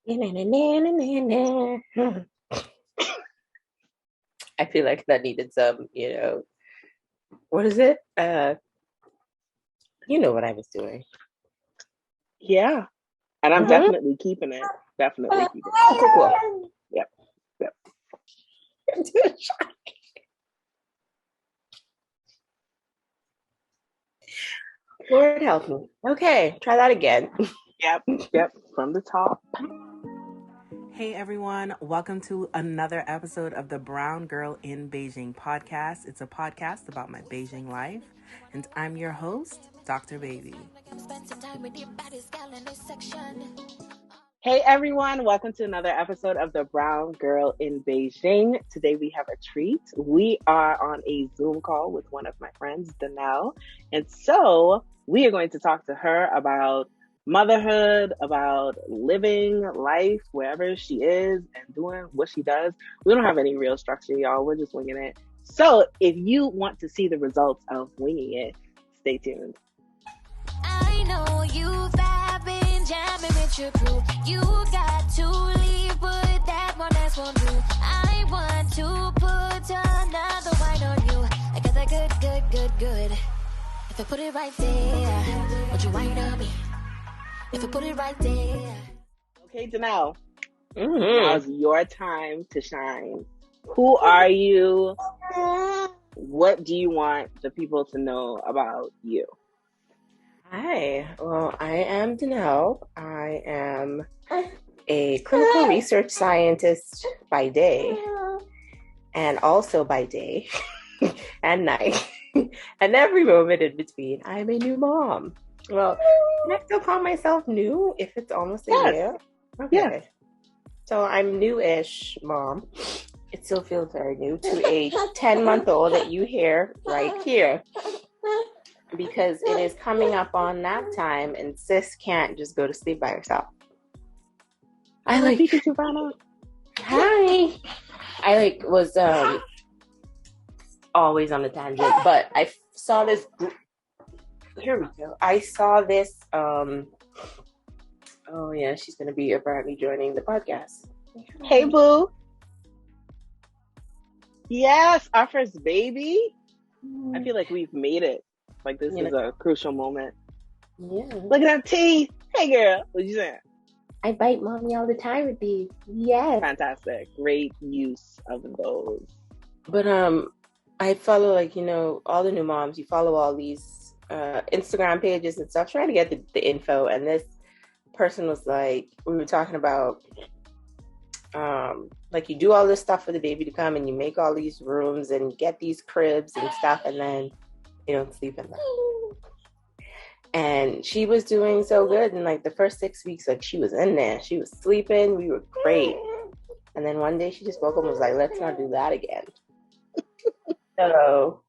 I feel like that needed some, what is it? You know what I was doing. Yeah. And I'm definitely keeping it. Definitely keeping it. Cool. Yep. Lord help me. Okay, try that again. Yep. From the top. Hey everyone, welcome to another episode of the Brown Girl in Beijing podcast. It's a podcast about my Beijing life, and I'm your host, Dr. Baby. Hey everyone, welcome to another episode of the Brown Girl in Beijing. Today we have a treat. We are on a Zoom call with one of my friends, Danelle. And so we are going to talk to her about motherhood, about living life wherever she is and doing what she does. We don't have any real structure, y'all. We're just winging it. So if you want to see the results of winging it, stay tuned. I know you've been jamming with your crew. You got to leave, but that one else won't do. I want to put another wine on you. I got that good. If I put it right there, would you wine on me? If I put it right there. Okay, Danelle. Now's your time to shine. Who are you? What do you want the people to know about you? Hi, well, I am Danelle. I am a clinical research scientist by day, and also by day and night, and every moment in between. I'm a new mom. Well, can I still call myself new if it's almost a year? Okay. Yeah. So I'm new-ish mom. It still feels very new to a 10-month-old that you hear right here. Because it is coming up on nap time and sis can't just go to sleep by herself. I like PikaChuVanna's. Hi. I was always on a tangent, but I saw this. Here we go. I saw this. Oh yeah, she's gonna be apparently joining the podcast. Hey boo. Yes, our first baby. I feel like we've made it. Like this is a crucial moment. Yeah. Look at that teeth. Hey girl, what you saying? I bite mommy all the time with these. Yes. Fantastic. Great use of those. But I follow all the new moms. You follow all these Instagram pages and stuff, trying to get the info. And this person was like, we were talking about you do all this stuff for the baby to come, and you make all these rooms and get these cribs and stuff, and then you don't sleep in them. And she was doing so good in the first 6 weeks. She was in there, she was sleeping, we were great. And then one day she just woke up and was like, let's not do that again. So,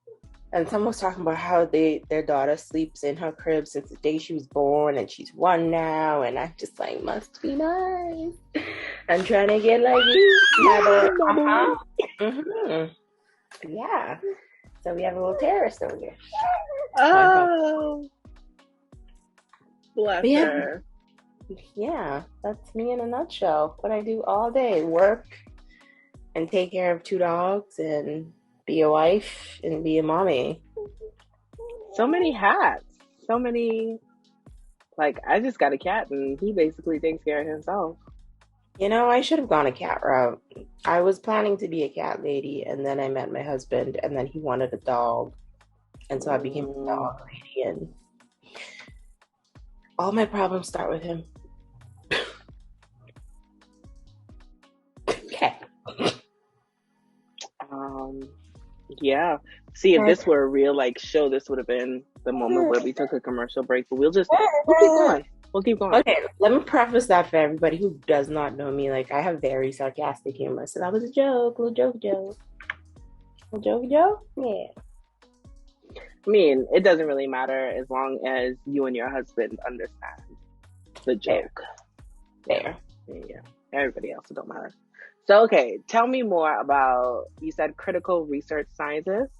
and someone was talking about how their daughter sleeps in her crib since the day she was born, and she's 1 now. And I'm just like, must be nice. I'm trying to get like you. Yeah. So we have a little terrorist over here. Oh, bless her. Yeah, that's me in a nutshell. What I do all day: work and take care of 2 dogs and be a wife and be a mommy. So many hats. So many. I just got a cat and he basically takes care of himself. I should have gone a cat route. I was planning to be a cat lady, and then I met my husband, and then he wanted a dog. And so I became a dog lady, and all my problems start with him. Okay. Yeah. See, if this were a real show, this would have been the moment where we took a commercial break, but we'll keep going. We'll keep going. Okay, let me preface that for everybody who does not know me. I have very sarcastic humor, so that was a joke, little joke. Little joke? Yeah. I mean, it doesn't really matter as long as you and your husband understand the joke. There. Yeah. Everybody else, it don't matter. So, okay, tell me more about, you said critical research scientist?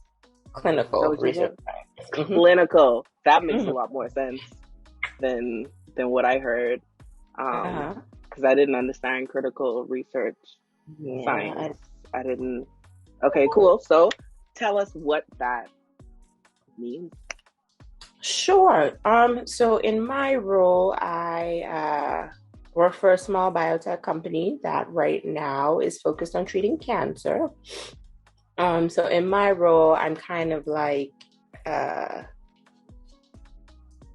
Clinical research scientist. Mm-hmm. Clinical. That makes a lot more sense than what I heard. because I didn't understand critical research science. I didn't. Okay, cool. So tell us what that means. Sure. So in my role, I work for a small biotech company that right now is focused on treating cancer. So in my role, I'm kind of like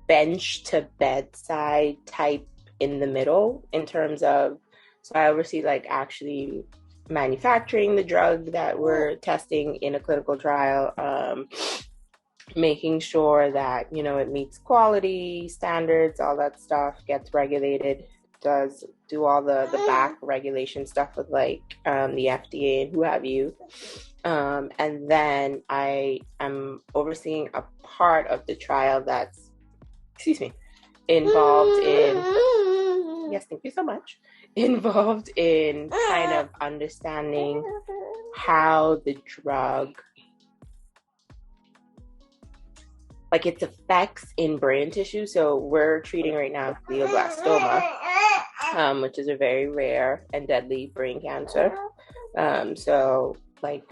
bench to bedside type in the middle in terms of, so I oversee like actually manufacturing the drug that we're testing in a clinical trial, making sure that, you know, it meets quality standards, all that stuff, gets regulated, does do all the back regulation stuff with like the FDA and who have you. And then I am overseeing a part of the trial that's, involved in, yes, thank you so much, involved in kind of understanding how the drug, like its effects in brain tissue. So we're treating right now glioblastoma, which is a very rare and deadly brain cancer. So like,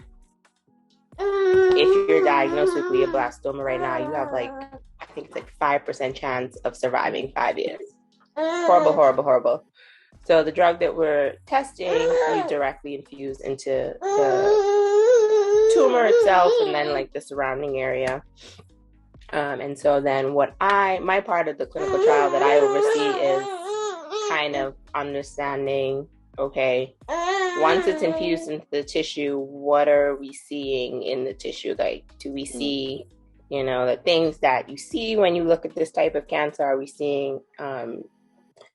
if you're diagnosed with glioblastoma right now, you have like, I think it's like 5% chance of surviving 5 years. Horrible, horrible, horrible. So the drug that we're testing, we directly infuse into the tumor itself and then like the surrounding area. And so then my part of the clinical trial that I oversee is kind of understanding, okay, once it's infused into the tissue, what are we seeing in the tissue? Like, do we see, you know, the things that you see when you look at this type of cancer? Are we seeing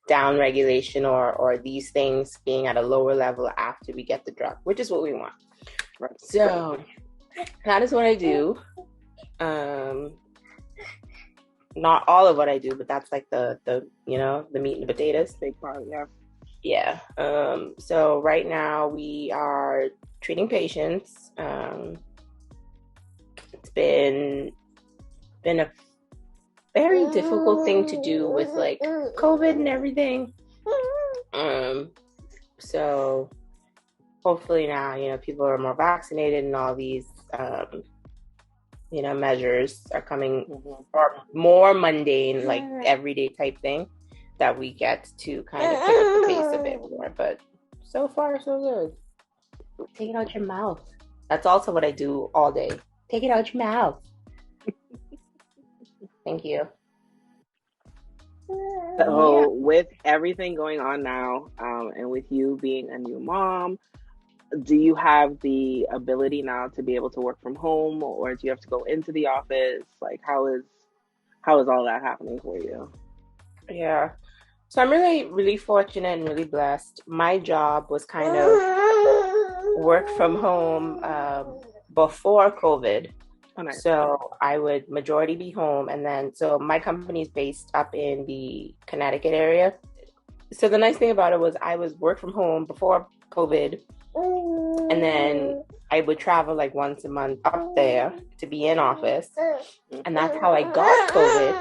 down regulation or these things being at a lower level after we get the drug, which is what we want. Right. So that is what I do. Not all of what I do, but that's like the you know, the meat and the potatoes. Big part, yeah. Yeah. So right now we are treating patients. It's been a very difficult thing to do with like COVID and everything. So hopefully now, you know, people are more vaccinated and all these you know, measures are coming, or more mundane, like everyday type thing, that we get to kind of pick up the pace a bit more. But so far, so good. Take it out your mouth. That's also what I do all day. Take it out your mouth. Thank you. So with everything going on now, and with you being a new mom, do you have the ability now to be able to work from home, or do you have to go into the office? Like, how is all that happening for you? Yeah. So I'm really, really fortunate and really blessed. My job was kind of work from home before COVID. Oh, nice. So I would majority be home. And then, so my company is based up in the Connecticut area. So the nice thing about it was I was work from home before COVID. And then I would travel like once a month up there to be in office. And that's how I got COVID.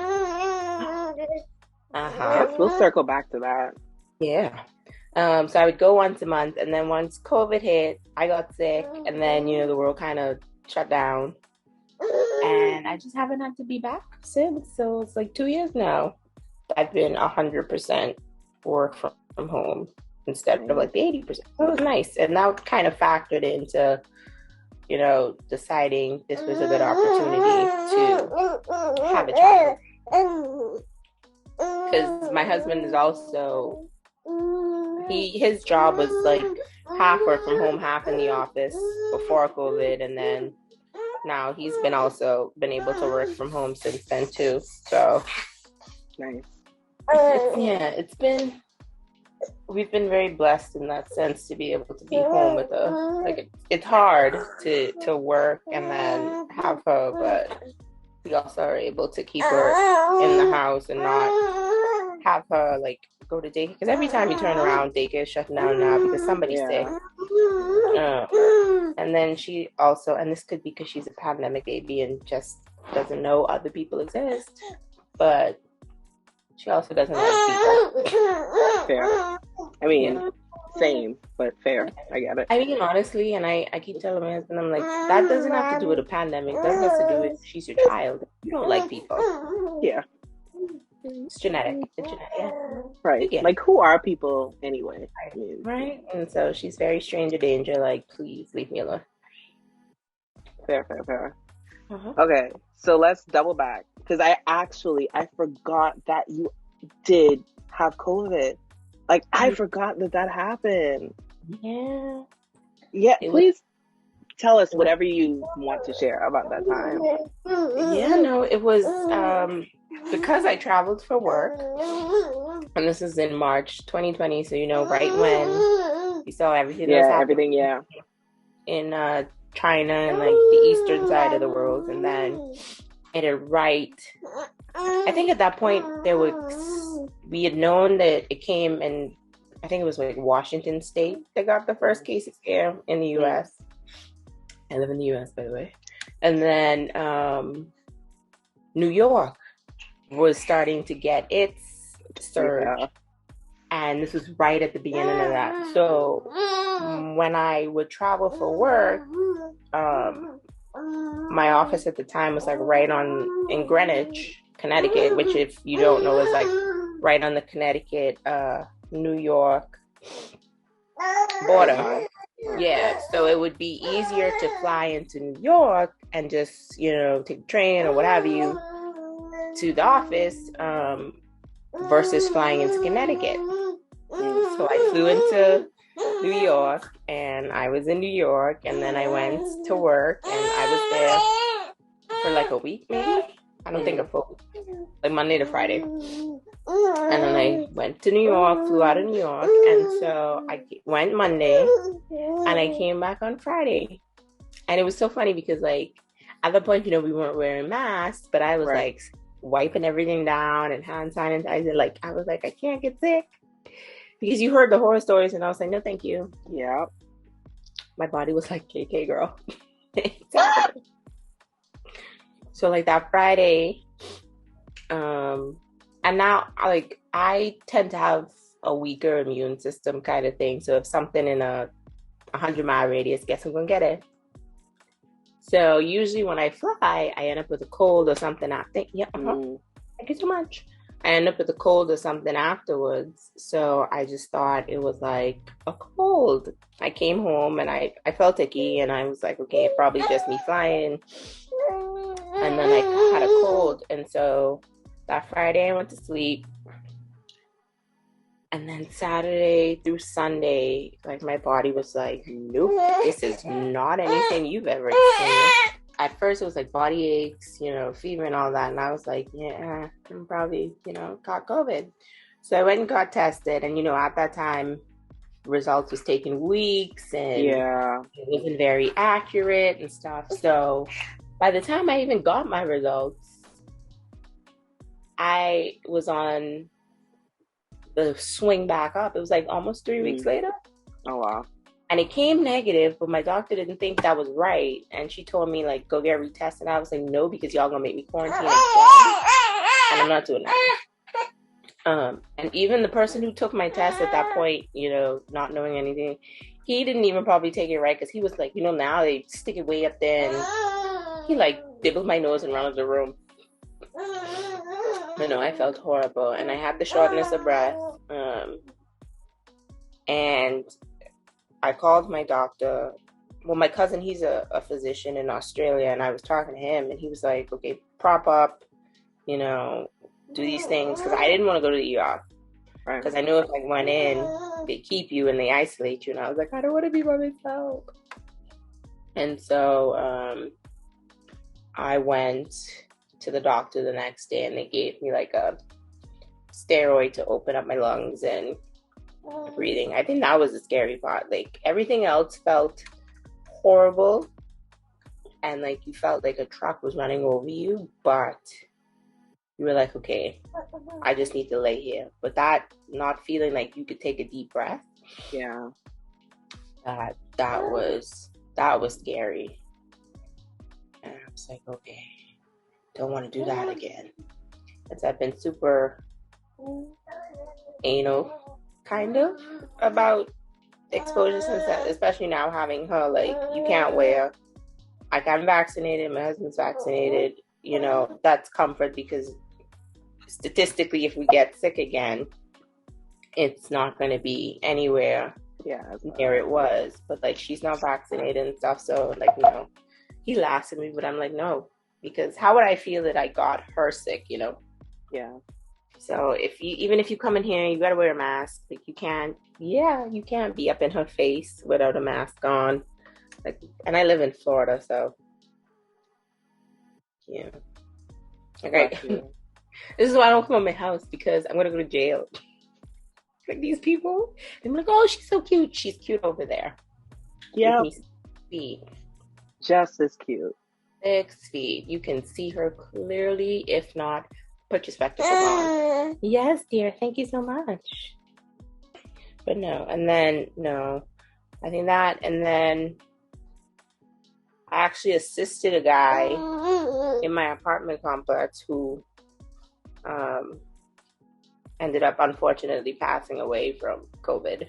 Yes, we'll circle back to that. Yeah. So I would go once a month. And then once COVID hit, I got sick. And then, you know, the world kind of shut down. And I just haven't had to be back since. So it's like 2 years now. I've been 100% work from home instead of like the 80%. So it was nice. And that kind of factored into, you know, deciding this was a good opportunity to have a child. Because my husband is also, his job was like half work from home, half in the office before COVID. And then now he's been able to work from home since then too. So nice. We've been very blessed in that sense to be able to be home with it's hard to work and then have her, but we also are able to keep her in the house and not have her like go to daycare, because every time you turn around, daycare is shutting down now because somebody's sick. And then she also, and this could be because she's a pandemic baby and just doesn't know other people exist, but she also doesn't like people. Fair. I mean, same, but fair. I get it. I mean, honestly, and I keep telling my husband, I'm like, that doesn't have to do with a pandemic. That has to do with she's your child. You don't like people. Yeah. It's genetic. It's genetic. Yeah. Right. Yeah. Like, who are people anyway? I mean, Right? And so she's very stranger danger. Like, please leave me alone. fair. Okay, so let's double back because I forgot that you did have COVID. Like, I forgot that happened. Yeah. Yeah, please tell us whatever you want to share about that time. Yeah, no, it was because I traveled for work, and this is in March 2020, so right when we saw everything that was happening in China and like the eastern side of the world, and then it had I think at that point we had known that it came, and I think it was like Washington State that got the first cases here in the U.S. I live in the U.S., by the way. And then New York was starting to get its surge. Yeah. And this was right at the beginning of that. So when I would travel for work, my office at the time was like right in Greenwich, Connecticut, which if you don't know is like right on the Connecticut, New York border. Yeah, so it would be easier to fly into New York and just, take a train or what have you to the office versus flying into Connecticut. So I flew into New York, and I was in New York, and then I went to work, and I was there for like a week, maybe. I don't think a full week, like Monday to Friday. And then I went to New York, flew out of New York, and so I went Monday, and I came back on Friday. And it was so funny because, like, at the point, we weren't wearing masks, but I was like wiping everything down and hand sanitizer. Like, I was like, I can't get sick. Because you heard the horror stories, and I was like, no, thank you. Yeah. My body was like, KK, girl. So, like, that Friday, and now, like, I tend to have a weaker immune system kind of thing. So if something in a 100-mile radius, guess I'm going to get it. So usually when I fly, I end up with a cold or something. Thank you so much. I end up with a cold or something afterwards. So I just thought it was like a cold. I came home and I felt icky, and I was like, okay, probably just me flying. And then I had a cold. And so that Friday I went to sleep. And then Saturday through Sunday, like, my body was like, nope, this is not anything you've ever experienced. At first it was like body aches, fever and all that. And I was like, yeah, I'm probably, got COVID. So I went and got tested. And, at that time, results was taking weeks, and it wasn't very accurate and stuff. So by the time I even got my results, I was on the swing back up. It was like almost 3 weeks later. Oh, wow. And it came negative, but my doctor didn't think that was right. And she told me, like, go get retested. I was like, no, because y'all gonna make me quarantine again. And I'm not doing that. And even the person who took my test at that point, not knowing anything, he didn't even probably take it right, because he was like, now they stick it way up there. And he, like, dibbled my nose and ran out of the room. I felt horrible, and I had the shortness of breath. And I called my doctor. Well, my cousin, he's a physician in Australia, and I was talking to him, and he was like, okay, prop up, do these things, because I didn't want to go to the ER. Because I knew if I went in, they keep you and they isolate you, and I was like, I don't want to be by myself. And so I went to the doctor the next day, and they gave me like a steroid to open up my lungs and breathing. I think that was the scary part. Like, everything else felt horrible, and like you felt like a truck was running over you, but you were like, okay, I just need to lay here. But that not feeling like you could take a deep breath, that was scary. And I was like, okay, don't want to do that again. Because I've been super anal kind of about exposure since that, especially now having her, like, you can't wear, like, I'm vaccinated, my husband's vaccinated, you know, that's comfort because statistically, if we get sick again, it's not going to be anywhere near it was. But like, she's not vaccinated and stuff, so like, you know, he laughs at me, but I'm like, no, because how would I feel that I got her sick, you know? Yeah. So even if you come in here, you got to wear a mask. Like, you can't be up in her face without a mask on. Like, and I live in Florida, so yeah. Okay. This is why I don't come out my house, because I'm gonna go to jail. Like, these people, I'm like, oh, she's so cute. She's cute over there. Yeah. 6 feet. Just as cute. 6 feet. You can see her clearly. If not, put your spectacles on. Yes, dear. Thank you so much. But no, and then no, I think that, and then I actually assisted a guy in my apartment complex who ended up unfortunately passing away from COVID.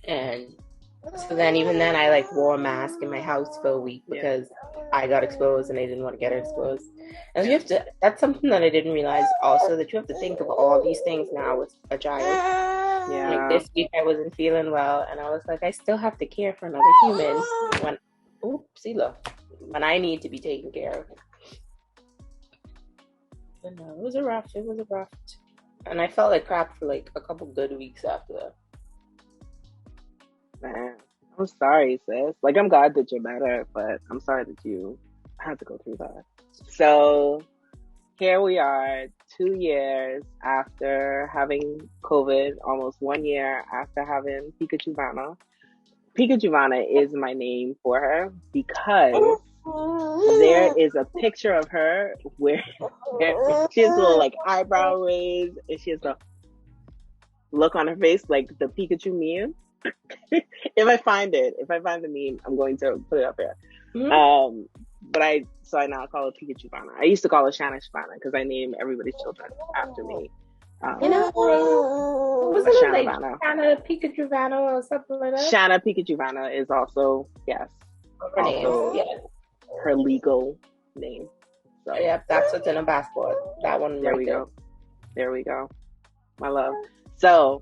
And so then, even then, I like wore a mask in my house for a week because I got exposed and I didn't want to get exposed. And you have to, that's something that I didn't realize also, that you have to think of all these things now with a child. Yeah. Like, this week I wasn't feeling well, and I was like, I still have to care for another human when I need to be taken care of. But no, it was a rough. And I felt like crap for like a couple good weeks after that. Man, I'm sorry, sis. Like, I'm glad that you're better, but I'm sorry that you had to go through that. So here we are, 2 years after having COVID, almost 1 year after having PikaChuVanna. PikaChuVanna is my name for her because there is a picture of her where she has a little like eyebrow raise, and she has a look on her face like the Pikachu meme. If I find the meme, I'm going to put it up here. Mm-hmm. But I now call it PikaChuVanna. I used to call it Shanna because I name everybody's children after me. Wasn't it like Shanna PikaChuVanna or something like that? Shanna PikaChuVanna is also, yes, her name. Yeah, her legal name. So yeah, that's what's in a passport. That one. There we go. My love. So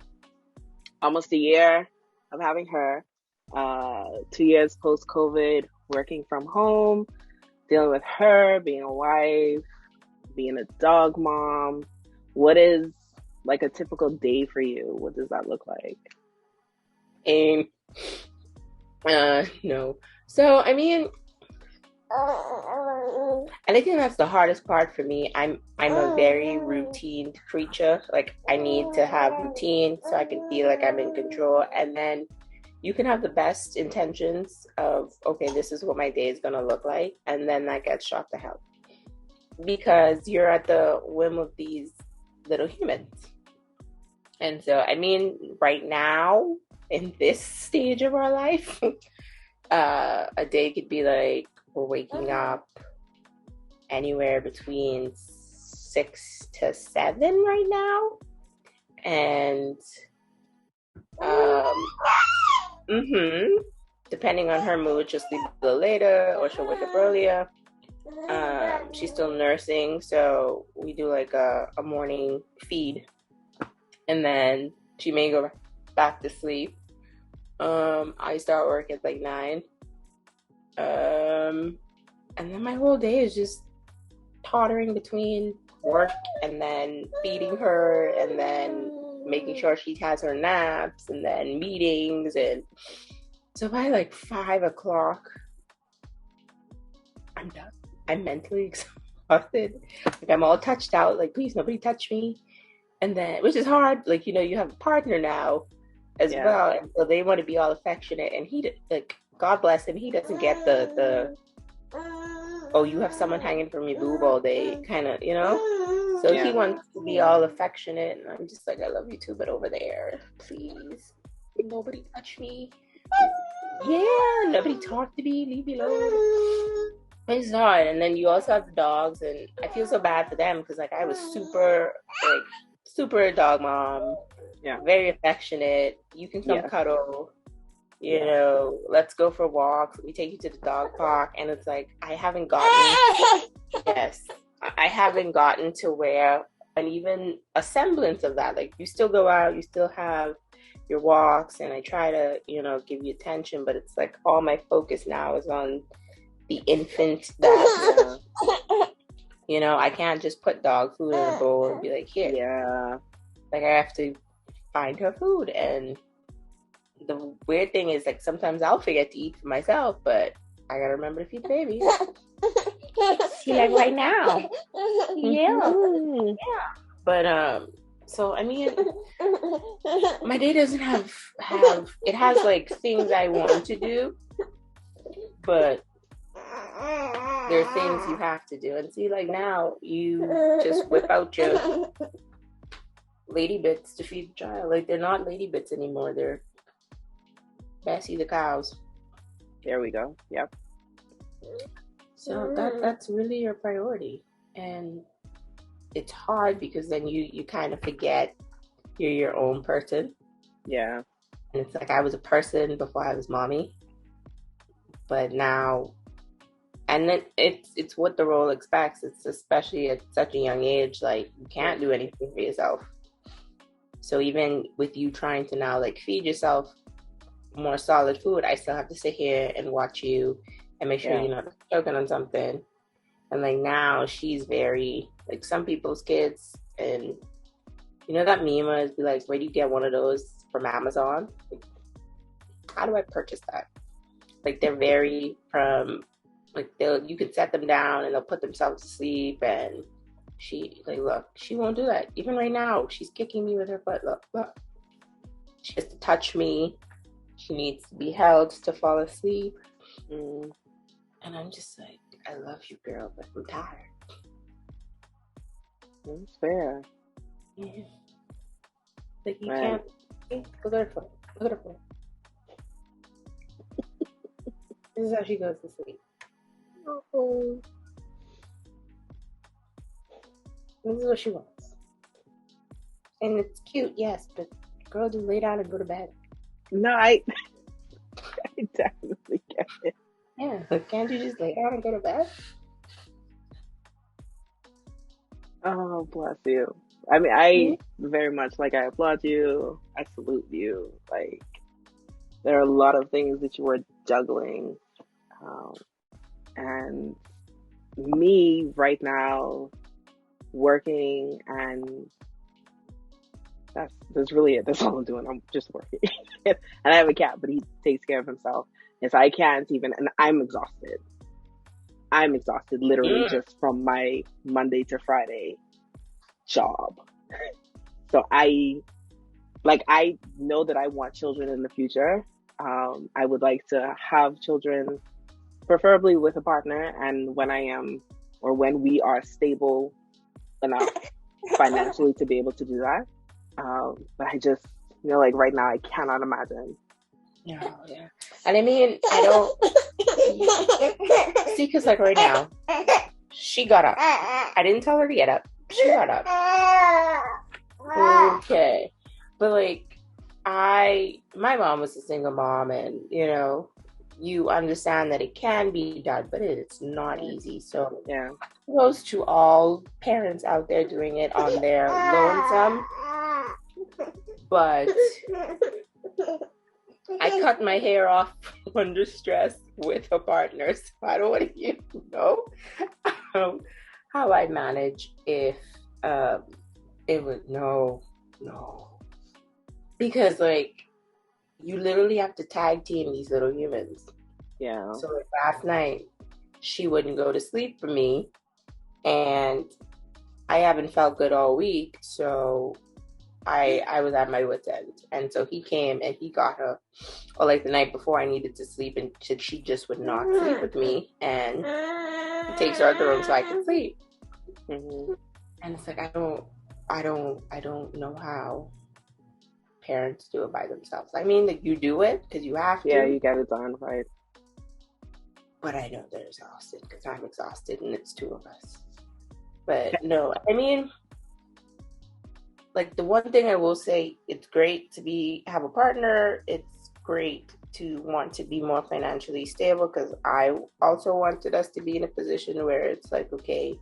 almost a year of having her. 2 years post COVID, working from home, dealing with her, being a wife, being a dog mom. What is like a typical day for you? What does that look like? No. So, I mean, and I think that's the hardest part for me. I'm a very routine creature. Like, I need to have routine so I can feel like I'm in control. And then you can have the best intentions of, okay, this is what my day is going to look like. And then that gets shot to hell. Because you're at the whim of these little humans. And so, I mean, right now, in this stage of our life, a day could be like, we're waking up anywhere between 6 to 7 right now. And depending on her mood, she'll sleep a little later or she'll wake up earlier. She's still nursing, so we do like a morning feed, and then she may go back to sleep. I start work at like 9, and then my whole day is just tottering between work and then feeding her and then making sure she has her naps and then meetings. And so by like 5 o'clock, I'm done. I'm mentally exhausted. Like, I'm all touched out. Like, please, nobody touch me. And then, which is hard. Like, you know, you have a partner now as well. And so they want to be all affectionate. And he, like, God bless him, he doesn't get the oh, you have someone hanging from your boob all day kind of, you know? So he wants to be all affectionate. And I'm just like, I love you too, but over there, please. Nobody touch me. Yeah, nobody talk to me. Leave me alone. It's hard. And then you also have the dogs, and I feel so bad for them because like I was super dog mom, Yeah. very affectionate. You can come cuddle. You know, let's go for walks. We take you to the dog park, and it's like I haven't gotten to where, and even a semblance of that. Like you still go out, you still have your walks, and I try to, you know, give you attention, but it's like all my focus now is on the infant that, you know, I can't just put dog food in a bowl and be like, here. Yeah. Like I have to find her food. And the weird thing is, like, sometimes I'll forget to eat for myself, but I gotta remember to feed the baby. See, like right now. Yeah. But so I mean, my day doesn't have it has like things I want to do, but there are things you have to do. And see, like now you just whip out your lady bits to feed the child. Like they're not lady bits anymore, they're Bessie the cows. There we go. Yep. So that's really your priority. And it's hard because then you kind of forget you're your own person. Yeah. And it's like I was a person before I was mommy. But now, and then it's what the role expects. It's especially at such a young age, like you can't do anything for yourself. So even with you trying to now like feed yourself more solid food, I still have to sit here and watch you and make sure you're not choking on something. And like now she's very like some people's kids, and you know that meme is be like, where do you get one of those from Amazon? Like, how do I purchase that? Like they're very like you could set them down and they'll put themselves to sleep, and she like look, she won't do that. Even right now, she's kicking me with her foot. Look. She has to touch me. She needs to be held to fall asleep. And I'm just like, I love you, girl, but I'm tired. That's fair. Yeah. Like you can't. Look at her foot. Look at her foot. This is how she goes to sleep. This is what she wants. And it's cute, yes, but girl, just lay down and go to bed. No, I definitely get it. Yeah, but can't you just lay down and go to bed? Oh, bless you. I mean, I very much, like, I applaud you. I salute you. Like, there are a lot of things that you are juggling. And me right now working, and that's really it. That's all I'm doing. I'm just working. And I have a cat, but he takes care of himself. And so I can't even, and I'm exhausted. I'm exhausted literally just from my Monday to Friday job. So I know that I want children in the future. I would like to have children, preferably with a partner. And when we are stable enough financially to be able to do that. But I just, like right now, I cannot imagine. Yeah. And I mean, I don't see, because like right now, she got up. I didn't tell her to get up. She got up. Okay. But like, my mom was a single mom, and you understand that it can be done, but it's not easy. So kudos to all parents out there doing it on their lonesome. But I cut my hair off under stress with a partner, so I don't want you to know how I manage if it would no. Because like you literally have to tag team these little humans. Yeah. So like last night she wouldn't go to sleep for me, and I haven't felt good all week, so I was at my wit's end. And so he came and he got her, or like the night before I needed to sleep, and she just would not sleep with me, and he takes her out the room so I can sleep. And it's like I don't know how parents do it by themselves. I mean, like you do it because you have to. Yeah, you get it done, right? But I know they're exhausted because I'm exhausted, and it's two of us. But no, I mean, like the one thing I will say, it's great to have a partner. It's great to want to be more financially stable, because I also wanted us to be in a position where it's like, okay,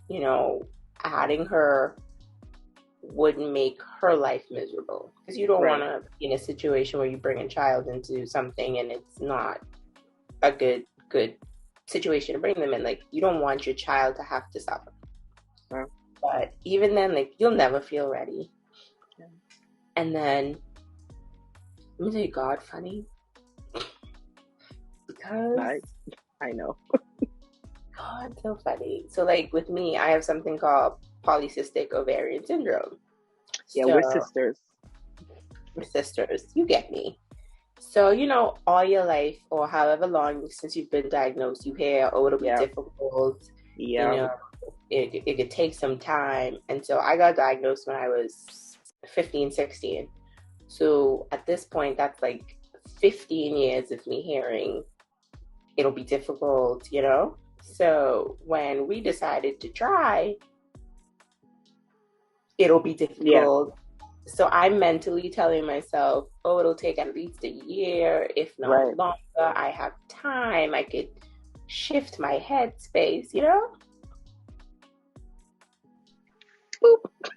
you know, adding her would make her life miserable, because you don't want to be in a situation where you bring a child into something and it's not a good situation to bring them in. Like, you don't want your child to have to suffer. But even then, like, you'll never feel ready. And then, let me tell you, God funny, because I know. God so funny. So like with me, I have something called polycystic ovarian syndrome. Yeah, so, we're sisters. We're sisters. You get me. So, you know, all your life, or however long since you've been diagnosed, you hear, oh, it'll be difficult. Yeah. You know, it could take some time. And so I got diagnosed when I was 15, 16. So at this point, that's like 15 years of me hearing it'll be difficult, you know? So when we decided to try, it'll be difficult. So I'm mentally telling myself, oh, it'll take at least a year, if not longer. I have time. I could shift my headspace, you know? Boop.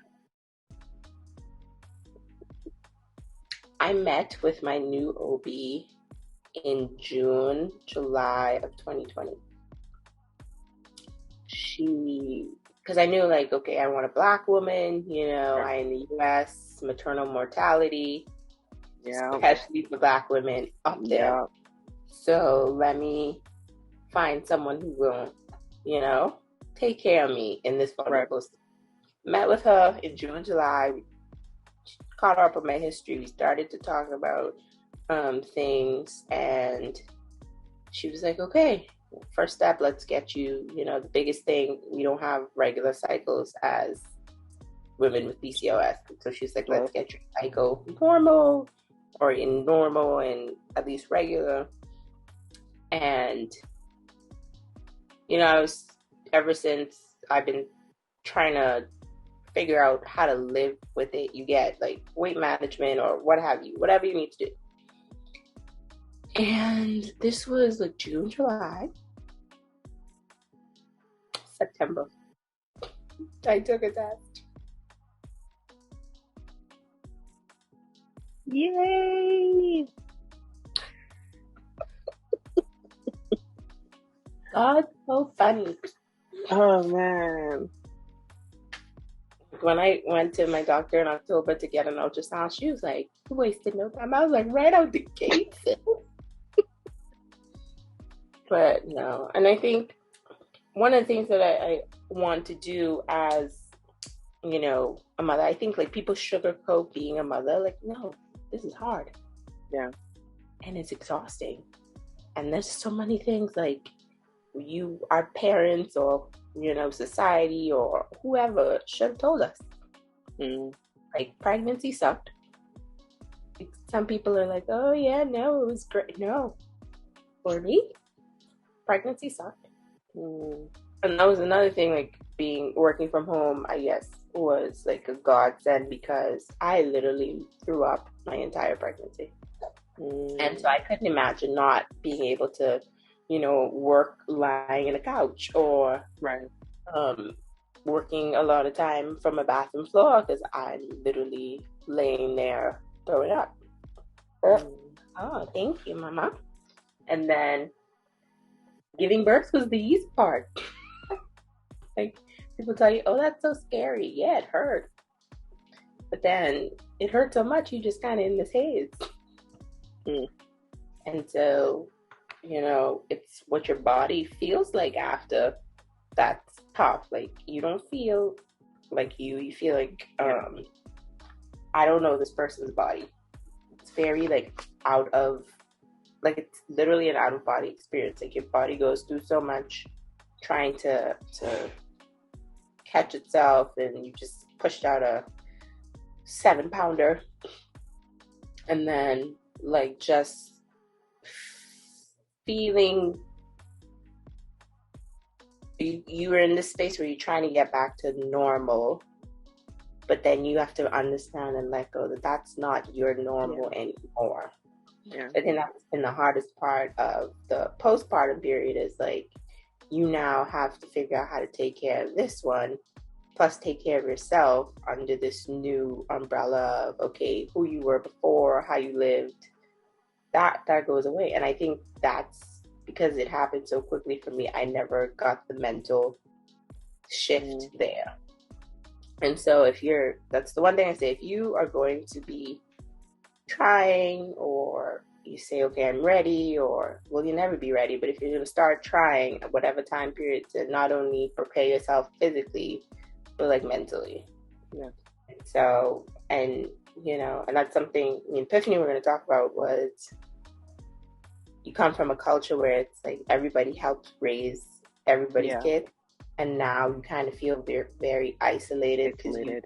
I met with my new OB in June, July of 2020. Because I knew, like, okay, I want a Black woman, you know, I in the U.S., maternal mortality, especially for Black women, up there. So let me find someone who will, you know, take care of me in this vulnerable state. Met with her in June, July. We caught up with my history. We started to talk about things, and she was like, okay, first step, let's get you, you know, the biggest thing, we don't have regular cycles as women with PCOS. So she's like, let's get your cycle normal, or in normal and at least regular. And, you know, ever since I've been trying to figure out how to live with it. You get like weight management or what have you, whatever you need to do. And this was like June, July, September. I took a test. Yay! God, so funny. Oh man. When I went to my doctor in October to get an ultrasound, she was like, you wasted no time. I was like, right out the gate. But no. And I think one of the things that I want to do as, you know, a mother, I think like people sugarcoat being a mother. Like, no, this is hard. Yeah. And it's exhausting. And there's so many things like our parents or, you know, society or whoever should have told us. Like, pregnancy sucked. Like, some people are like, oh yeah, no, it was great. No. For me, pregnancy sucked. And that was another thing, like working from home, I guess, was like a godsend, because I literally threw up my entire pregnancy. And so I couldn't imagine not being able to, you know, work lying in a couch, or working a lot of time from a bathroom floor, because I'm literally laying there throwing up. Oh, thank you, Mama. And then giving birth was the easy part. Like, people tell you, oh, that's so scary. Yeah, it hurt. But then it hurt so much, you just kind of in this haze. And so, you know, it's what your body feels like after that's tough. Like, you don't feel like you feel like, I don't know this person's body. It's very like it's literally an out of body experience. Like, your body goes through so much trying to catch itself, and you just pushed out a 7-pounder, and then like just feeling you were in this space where you're trying to get back to normal, but then you have to understand and let go that that's not your normal anymore. Yeah. I think that's been the hardest part of the postpartum period, is like, you now have to figure out how to take care of this one, plus take care of yourself under this new umbrella of, okay, who you were before, how you lived, that goes away. And I think that's because it happened so quickly for me. I never got the mental shift there. And so that's the one thing I say, if you are going to be trying, or you say, okay, I'm ready, or, well, you'll never be ready, but if you're going to start trying at whatever time period to not only prepare yourself physically, but like mentally. Yeah. So, and that's something the epiphany we're going to talk about was, you come from a culture where it's like everybody helps raise everybody's kid, and now you kind of feel very, very isolated because you're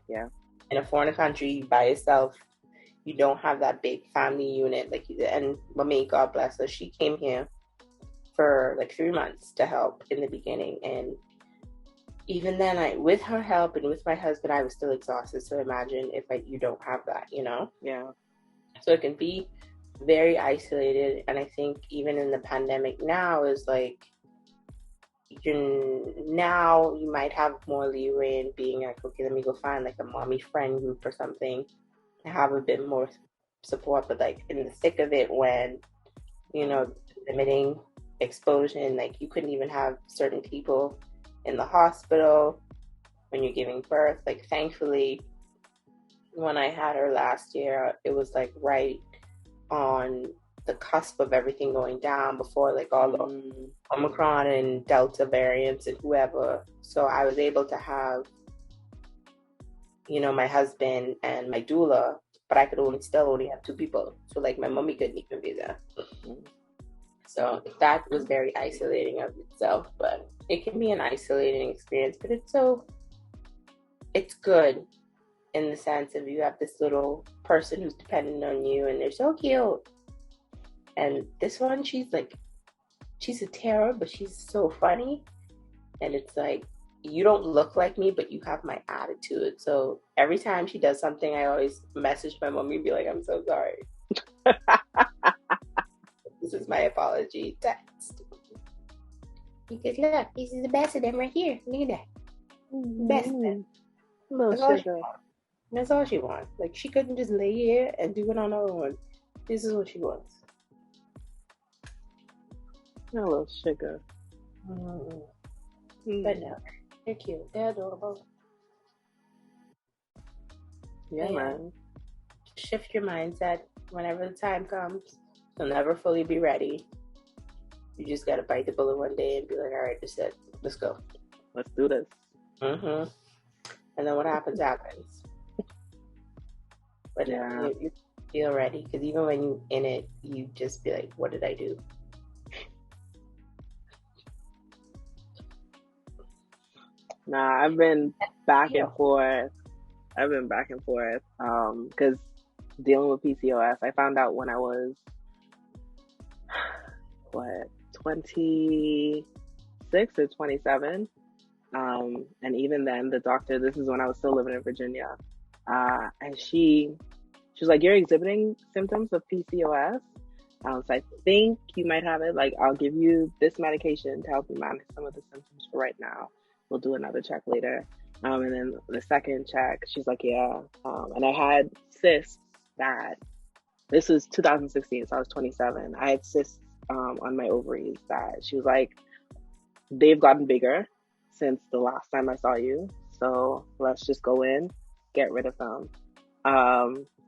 in a foreign country by yourself. You don't have that big family unit like you did. And Mami, God bless her, she came here for like 3 months to help in the beginning, and even then, with her help and with my husband, I was still exhausted. So imagine if you don't have that, Yeah. So it can be very isolated. And I think even in the pandemic now is like, now you might have more leeway in being like, okay, let me go find like a mommy friend group or something to have a bit more support. But like in the thick of it, when, limiting exposure, like you couldn't even have certain people in the hospital when you're giving birth. Like thankfully, when I had her last year, it was like right on the cusp of everything going down before like all the Omicron and Delta variants and whoever. So I was able to have, my husband and my doula, but I could still only have 2 people. So like my mommy couldn't even be there. So that was very isolating of itself, but it can be an isolating experience, but it's good in the sense of you have this little person who's dependent on you, and they're so cute. And this one, she's a terror, but she's so funny. And it's like, you don't look like me, but you have my attitude. So every time she does something, I always message my mommy and be like, I'm so sorry. This is my apology text. Because look, this is the best of them right here. Look at that. Best of them. That's all she wants. Like, she couldn't just lay here and do it on her own. This is what she wants. A little sugar. But no, they're cute. They're adorable. Yeah, man. Shift your mindset whenever the time comes. You'll never fully be ready. You just gotta bite the bullet one day and be like, all right, this is it. Let's go. Let's do this. And then what happens, happens. But you feel ready, because even when you're in it, you just be like, what did I do? Nah, I've been back and forth. Because dealing with PCOS, I found out when I was 26 or 27. And even then, the doctor, this is when I was still living in Virginia, and she was like, you're exhibiting symptoms of PCOS. So I think you might have it. Like, I'll give you this medication to help you manage some of the symptoms for right now. We'll do another check later. And then the second check, she's like, yeah. And I had cysts this was 2016, so I was 27. I had cysts on my ovaries that she was like, they've gotten bigger since the last time I saw you. So let's just go in, get rid of them.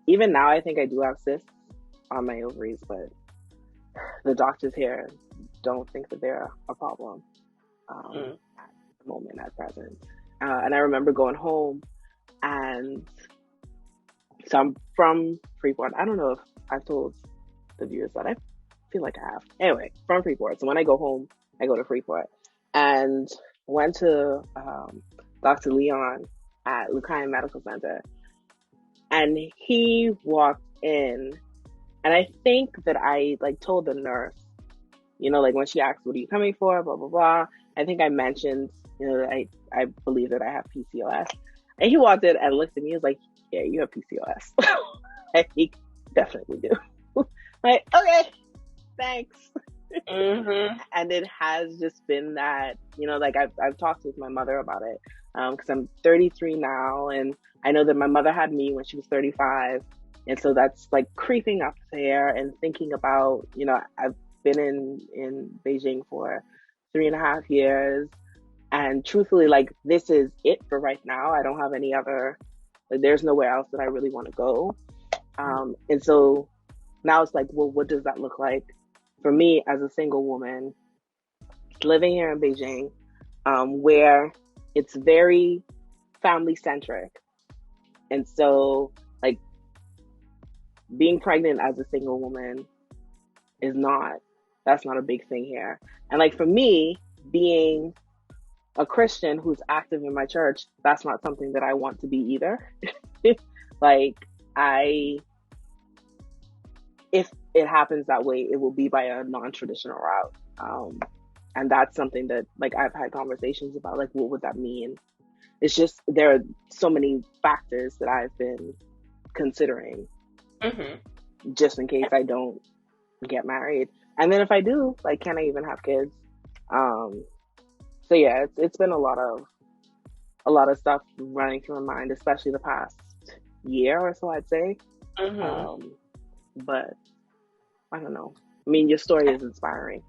Even now, I think I do have cysts on my ovaries, but the doctors here don't think that they're a problem at the moment, at present. And I remember going home, and so I'm from Freeport. I don't know if I've told the viewers that. I feel like I have. Anyway, from Freeport. So when I go home, I go to Freeport, and went to Dr. Leon at Lucayan Medical Center, and he walked in, and I think that I told the nurse, when she asked, what are you coming for, blah, blah, blah. I think I mentioned, that I believe that I have PCOS. And he walked in and looked at me. He was like, "Yeah, you have PCOS." And he definitely do. Like, okay, thanks. And it has just been that, like I've talked with my mother about it, because I'm 33 now, and I know that my mother had me when she was 35, and so that's like creeping up there, and thinking about, I've been in Beijing for 3.5 years, and truthfully, like, this is it for right now. I don't have any other, like, there's nowhere else that I really want to go, and so now it's like, well, what does that look like for me as a single woman living here in Beijing, where it's very family centric. And so, like, being pregnant as a single woman that's not a big thing here. And like, for me, being a Christian who's active in my church, that's not something that I want to be either. Like, if it happens that way, it will be by a non-traditional route. And that's something that, like, I've had conversations about, like, what would that mean? It's just, there are so many factors that I've been considering, just in case I don't get married. And then if I do, like, can I even have kids? So yeah, it's been a lot of stuff running through my mind, especially the past year or so, I'd say. But I don't know. I mean, your story is inspiring.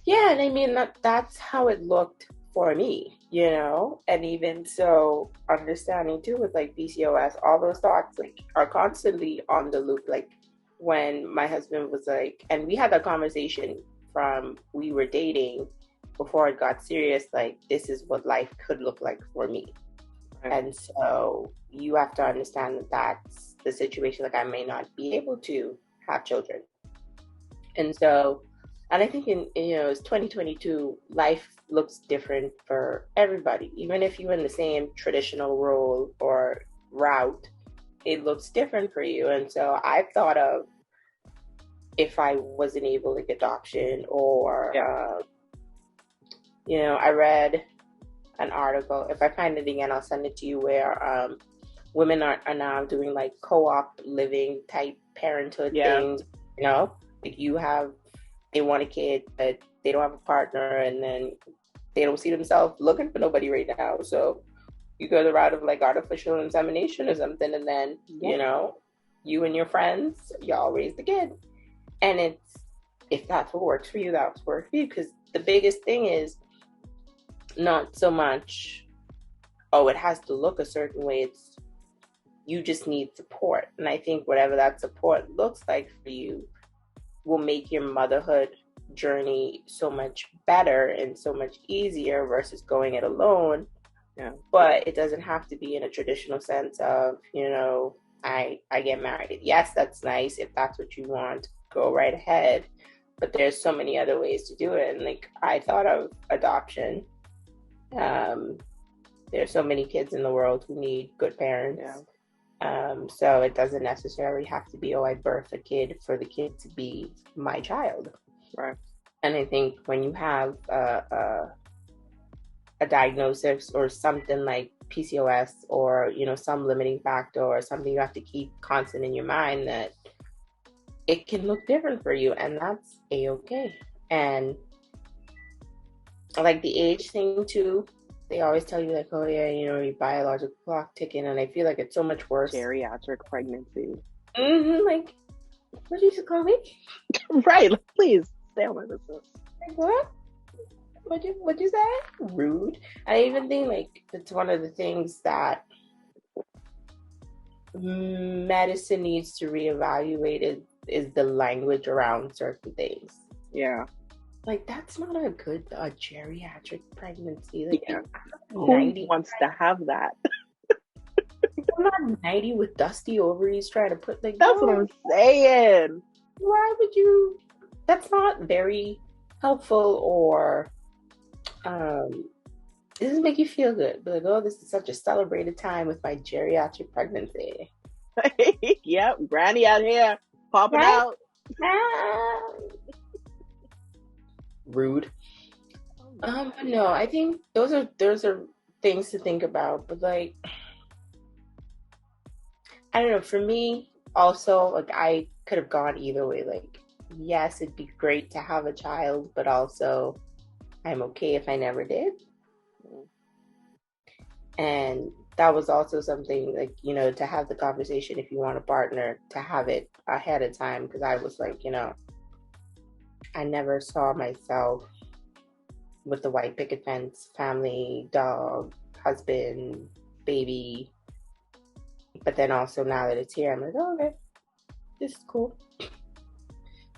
Yeah, and I mean, that's how it looked for me, and even so, understanding too with like PCOS, all those thoughts like are constantly on the loop. Like, when my husband was like, and we had that conversation from we were dating before it got serious, like, this is what life could look like for me. Right. And so you have to understand that that's the situation. Like, I may not be able to have children. And so, and I think it's 2022, life looks different for everybody. Even if you're in the same traditional role or route, it looks different for you. And so I thought of, if I wasn't able to get adoption, or, I read an article, if I find it again, I'll send it to you, where women are now doing like co-op living type parenthood things, like they want a kid, but they don't have a partner, and then they don't see themselves looking for nobody right now. So you go the route of like artificial insemination or something, and then, you and your friends, y'all raise the kid. And if that's what works for you, that's what works for you. Because the biggest thing is not so much, it has to look a certain way. It's, you just need support. And I think whatever that support looks like for you will make your motherhood journey so much better and so much easier versus going it alone. Yeah. But it doesn't have to be in a traditional sense of, I get married. Yes, that's nice. If that's what you want, go right ahead. But there's so many other ways to do it. And like, I thought of adoption. There's so many kids in the world who need good parents. Yeah. So it doesn't necessarily have to be, I birth a kid for the kid to be my child. Right. And I think when you have a diagnosis or something like PCOS, or, some limiting factor or something you have to keep constant in your mind, that it can look different for you, and that's a-okay. And like the age thing too, they always tell you like, oh yeah, your biological clock ticking, and I feel like it's so much worse. Geriatric pregnancy. Like, what did you call me? Right, please stay on my business. Like, what? What'd you say? Rude. I even think like it's one of the things that medicine needs to reevaluate is the language around certain things. Yeah. Like, that's not a good geriatric pregnancy. Like, who wants to have that? I'm not 90 with dusty ovaries trying to put like. That's what I'm saying. Why would you? That's not very helpful, or it doesn't make you feel good. But like, this is such a celebrated time with my geriatric pregnancy. Yep, granny out here popping out. Rude. No, I think those are things to think about. But like, I don't know. For me, also, like, I could have gone either way. Like, yes, it'd be great to have a child, but also I'm okay if I never did. And that was also something, like, to have the conversation, if you want a partner, to have it ahead of time. Because I was like, I never saw myself with the white picket fence, family, dog, husband, baby. But then also now that it's here, I'm like, oh, okay, this is cool. So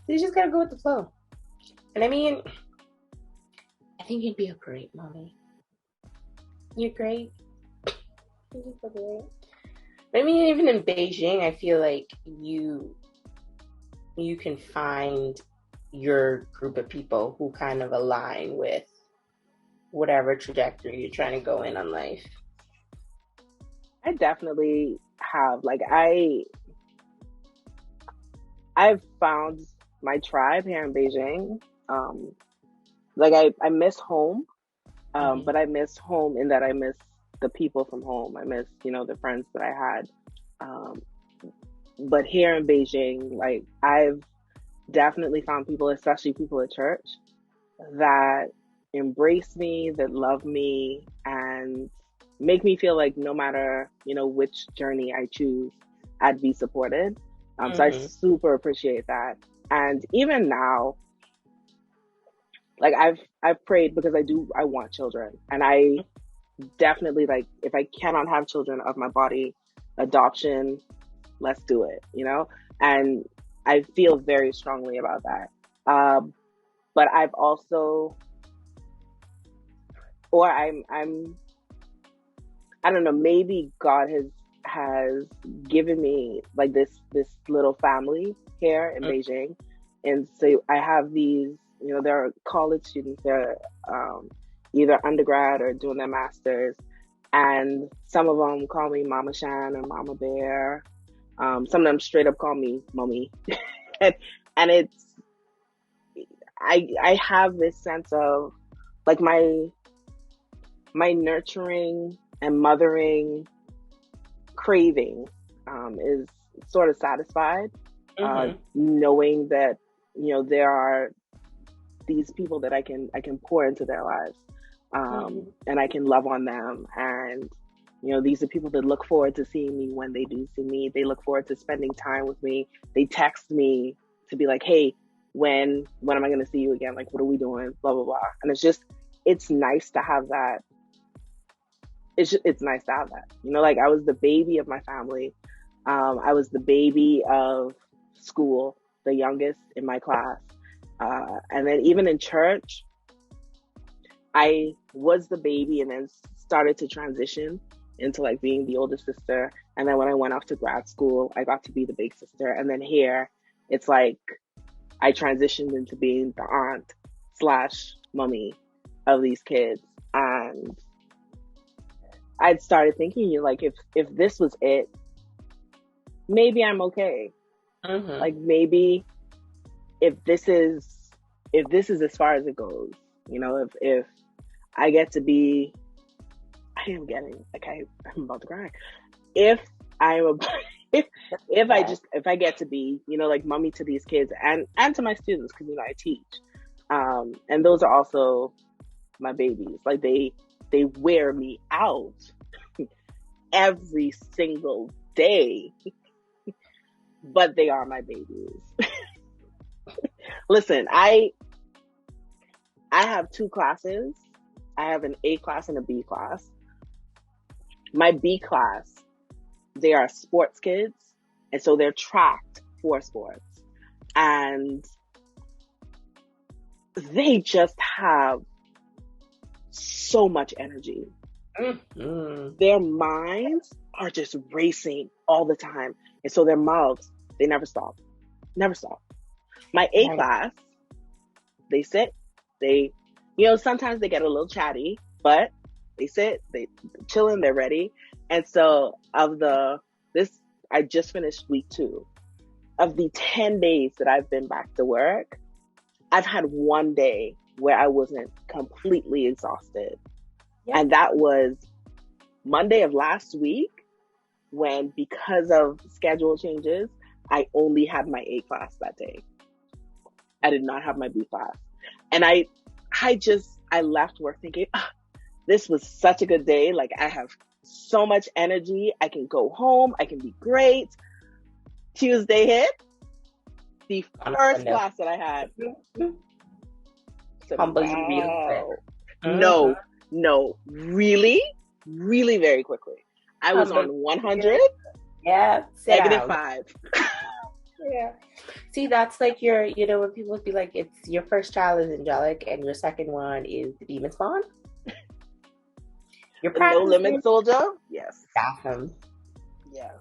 you just gotta go with the flow. And I mean, I think you'd be a great mommy. You're great. You're so great. But I mean, even in Beijing, I feel like you can find your group of people who kind of align with whatever trajectory you're trying to go in on life. I definitely have. Like, I've found my tribe here in Beijing. Like, I miss home, but I miss home in that I miss the people from home. I miss, the friends that I had. But here in Beijing, like, I've definitely found people, especially people at church, that embrace me, that love me, and make me feel like no matter, which journey I choose, I'd be supported. So I super appreciate that. And even now, like, I've prayed because I want children. And I definitely, like, if I cannot have children of my body, adoption, let's do it, And I feel very strongly about that. But I've also, or I don't know, maybe God has given me like this little family here in Beijing. And so I have these, there are college students, they're either undergrad or doing their masters. And some of them call me Mama Shan or Mama Bear. Some of them straight up call me Mommy. and it's, I have this sense of like my nurturing and mothering craving is sort of satisfied, knowing that there are these people that I can pour into their lives, and I can love on them, and these are people that look forward to seeing me when they do see me. They look forward to spending time with me. They text me to be like, hey, when am I going to see you again? Like, what are we doing? Blah, blah, blah. And it's nice to have that. It's nice to have that. Like, I was the baby of my family. I was the baby of school, the youngest in my class. And then even in church, I was the baby and then started to transition into like being the older sister. And then when I went off to grad school, I got to be the big sister. And then here, it's like I transitioned into being the aunt / mommy of these kids. And I'd started thinking, like, if this was it, maybe I'm okay. Like, maybe if this is as far as it goes, if I get to be, I'm about to cry. If I get to be, like mommy to these kids and to my students, because I teach, and those are also my babies. Like they wear me out every single day, but they are my babies. Listen, I have 2 classes. I have an A class and a B class. My B class, they are sports kids, and so they're tracked for sports. And they just have so much energy. Their minds are just racing all the time. And so their mouths, they never stop. Never stop. My A class, they sit, they, sometimes they get a little chatty, but they sit, they chilling, they're ready. And so I just finished week 2. Of the 10 days that I've been back to work, I've had 1 day where I wasn't completely exhausted. Yeah. And that was Monday of last week when, because of schedule changes, I only had my A class that day. I did not have my B class. And I left work thinking, this was such a good day. Like, I have so much energy. I can go home. I can be great. Tuesday hit. The first class that I had. Said, Humble you real quick. No, really very quickly. I was on 100. Yeah. -5. Yeah. See, that's like when people be like, it's your first child is angelic and your second one is the demon spawn. Your No limit soldier? Yes. Awesome. Yes.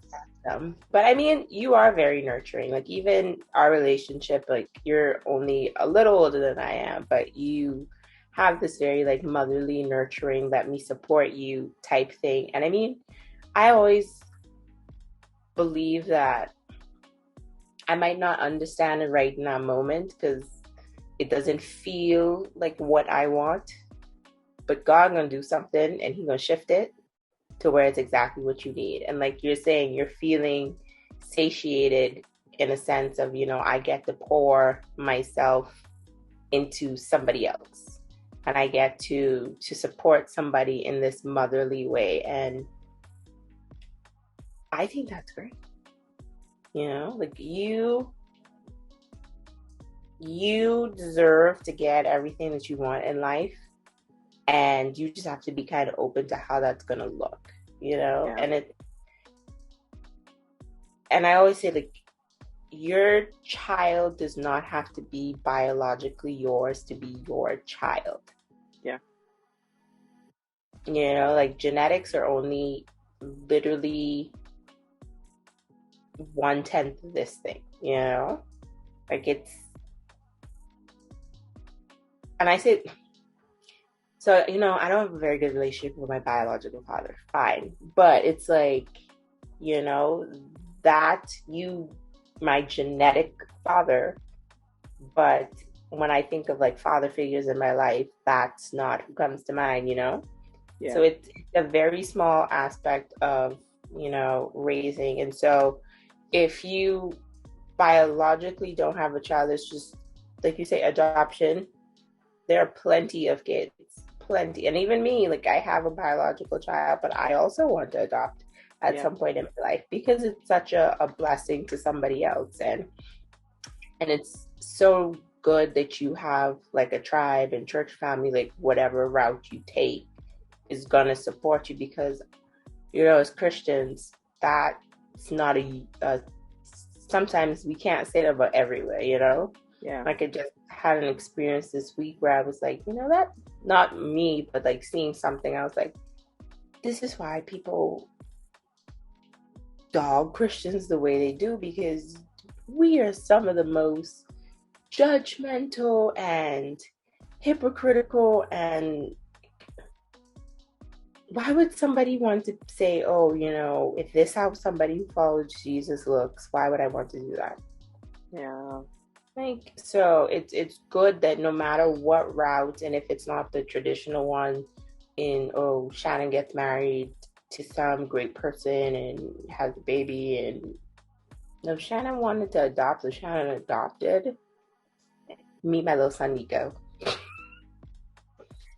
But I mean, you are very nurturing. Like, even our relationship, like, you're only a little older than I am, but you have this very, like, motherly, nurturing, let me support you type thing. And I mean, I always believe that I might not understand it right in that moment because it doesn't feel like what I want, but God gonna do something and He gonna shift it to where it's exactly what you need. And like you're saying, you're feeling satiated in a sense of, I get to pour myself into somebody else and I get to support somebody in this motherly way. And I think that's great. Like you deserve to get everything that you want in life. And you just have to be kind of open to how that's going to look, Yeah. And I always say, like, your child does not have to be biologically yours to be your child. Yeah. Like, genetics are only literally 1/10 of this thing, Like, it's... And I say... So, I don't have a very good relationship with my biological father. Fine. But it's like, that my genetic father. But when I think of like father figures in my life, that's not who comes to mind, Yeah. So it's a very small aspect of, raising. And so if you biologically don't have a child, it's just, like you say, adoption. There are plenty of kids. Plenty. And even me, like, I have a biological child, but I also want to adopt at some point in my life because it's such a blessing to somebody else. And it's so good that you have like a tribe and church family, like whatever route you take is going to support you because, as Christians, that's not sometimes we can't say that about everywhere, Yeah. Like, I just had an experience this week where I was like, that, not me, but like seeing something, I was like, this is why people dog Christians the way they do, because we are some of the most judgmental and hypocritical. And why would somebody want to say, if this is how somebody who follows Jesus looks, why would I want to do that? Yeah. Like, so it's good that no matter what route, and if it's not the traditional one Shannon gets married to some great person and has a baby, and if Shannon wanted to adopt, so Shannon adopted. Meet my little son Nico.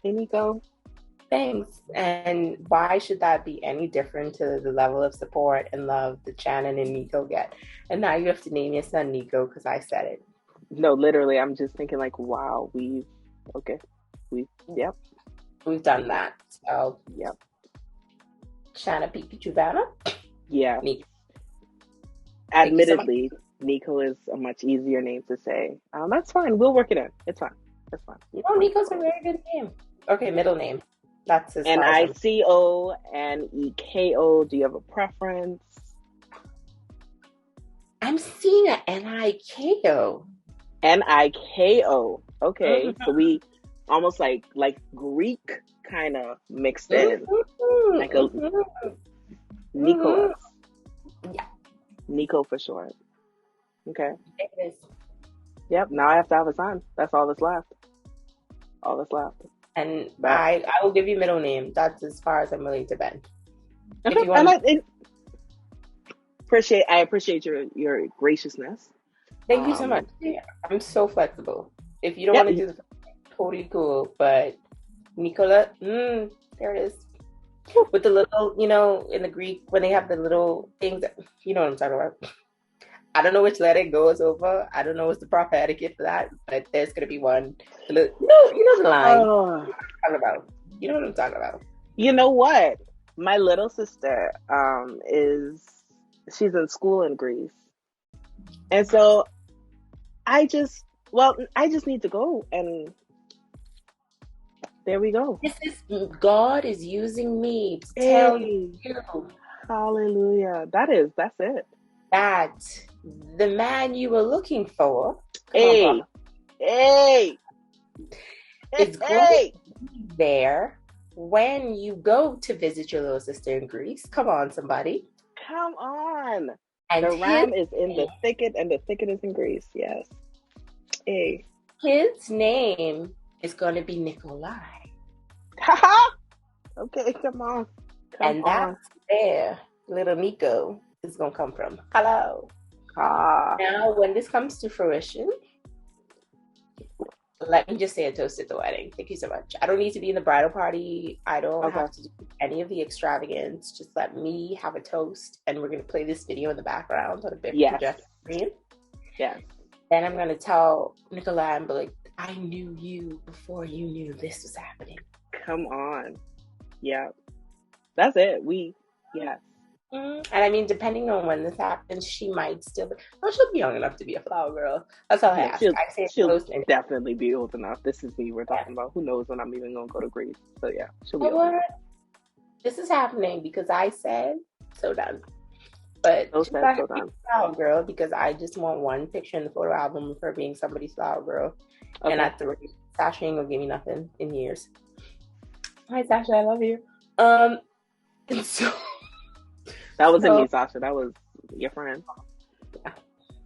Hey Nico. Thanks. And why should that be any different to the level of support and love that Shannon and Nico get? And now you have to name your son Nico because I said it. No, literally, I'm just thinking like, wow, we've done that. So, yep. Shanna PikaChuVanna? Yeah. Nico. Admittedly, so Nico is a much easier name to say. That's fine. We'll work it in. It's fine. That's fine. Nico's a very good name. Okay, middle name. That's his Nico and Eko. Do you have a preference? I'm seeing a Niko. Niko. Okay, mm-hmm. So we almost like Greek kind of mixed in, like a Nicholas. Yeah, Nico for short. Okay. It is. Yep. Now I have to have a son. That's all that's left. And I will give you middle name. That's as far as I'm willing to bend. Okay. I appreciate your graciousness. Thank you so much. Yeah, I'm so flexible. If you don't Yep. want to do the totally cool, but Nicola, there it is. With the little, in the Greek, when they have the little things, you know what I'm talking about. I don't know which letter it goes over. I don't know what's the proper etiquette for that, but there's going to be one. You know the line. You know what I'm talking about. You know what? My little sister she's in school in Greece. And so I just need to go, and there we go. God is using me to tell you. Hallelujah. That's it. That the man you were looking for, is going to be there when you go to visit your little sister in Greece. Come on, somebody. Come on. And the ram is in the thicket, and the thicket is in Greece. Yes. Hey. His name is going to be Nikolai. Okay, come on. That's where little Nico is going to come from. Hello. Now, when this comes to fruition, let me just say a toast at the wedding. Thank you so much. I don't need to be in the bridal party. I don't have to do any of the extravagance. Just let me have a toast, and we're going to play this video in the background on a big projector screen. Yes. Then I'm going to tell Nikolai and be like, I knew you before you knew this was happening. Come on. Yeah. That's it. And I mean, depending on when this happens, she might still be. Oh, she'll be young enough to be a flower girl. That's all I ask. She'll definitely be old enough. This is me we're talking about. Who knows when I'm even going to go to Greece. So yeah, she'll be old enough. This is happening because I said so done. But she's not so done. Flower girl, because I just want one picture in the photo album of her being somebody's flower girl. Okay. And at the rate, Sasha ain't gonna give me nothing in years. Hi Sasha, I love you. And so that wasn't me, Sasha. That was your friend. Yeah.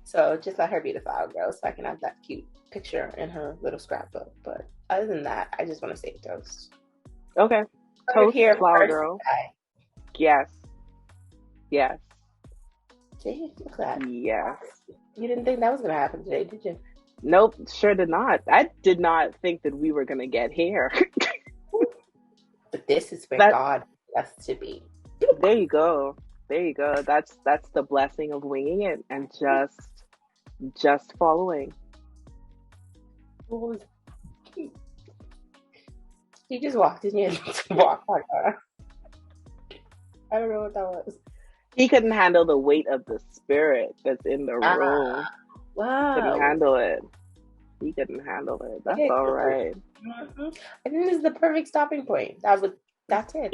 So just let her be the flower girl, so I can have that cute picture in her little scrapbook. But other than that, I just want to say toast. Okay. Toast here, flower girl. Yes. See, look at that. Yes. You didn't think that was going to happen today, did you? Nope, sure did not. I did not think that we were going to get here. But this is where God has to be. There you go. That's the blessing of winging it and just following. He just walked in here and walked like that. I don't know what that was. He couldn't handle the weight of the spirit that's in the room. Wow. Couldn't handle it. He couldn't handle it. That's all right. Mm-hmm. I think this is the perfect stopping point. That's it.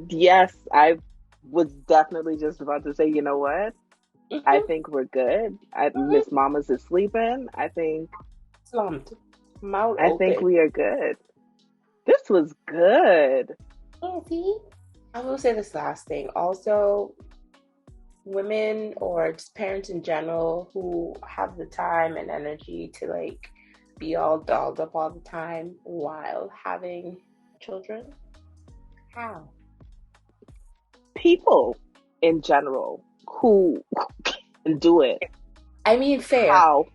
Yes, I was definitely just about to say, you know what? Mm-hmm. I think we're good. Miss Mama's is sleeping. I think slumped. I think we are good. This was good. Yeah, see? I will say this last thing. Also, women or just parents in general who have the time and energy to be all dolled up all the time while having children. How? People in general who can do it. I mean, fair. How?